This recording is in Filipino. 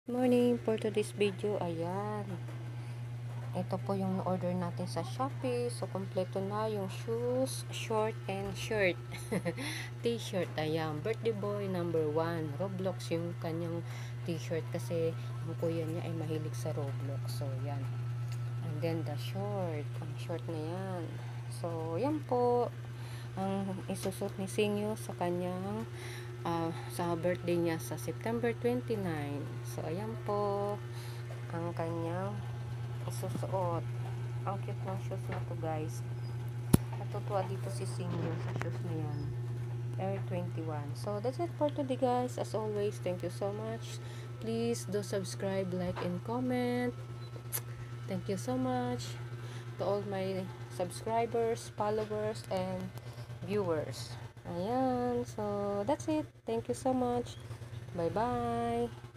Morning for today's video. Ayan, ito po yung order natin sa Shopee. So kompleto na yung shoes, short and shirt. T-shirt. Ayan, birthday boy number 1 Roblox yung kanyang t-shirt kasi ang kuya niya ay mahilig sa Roblox. So yan, and then the short, ang short na yan. So yan po ang isusot ni Singyo sa kanyang sa birthday niya sa September 29. So ayan po ang kanyang isusuot. Ang cute ng shoes na to, guys. Natutuwa dito si Singyo sa shoes na yan, Air 21. So that's it for today, guys. As always, thank you so much. Please do subscribe, like, and comment. Thank you so much to all my subscribers, followers, and viewers. Ayan, so that's it. Thank you so much. Bye-bye.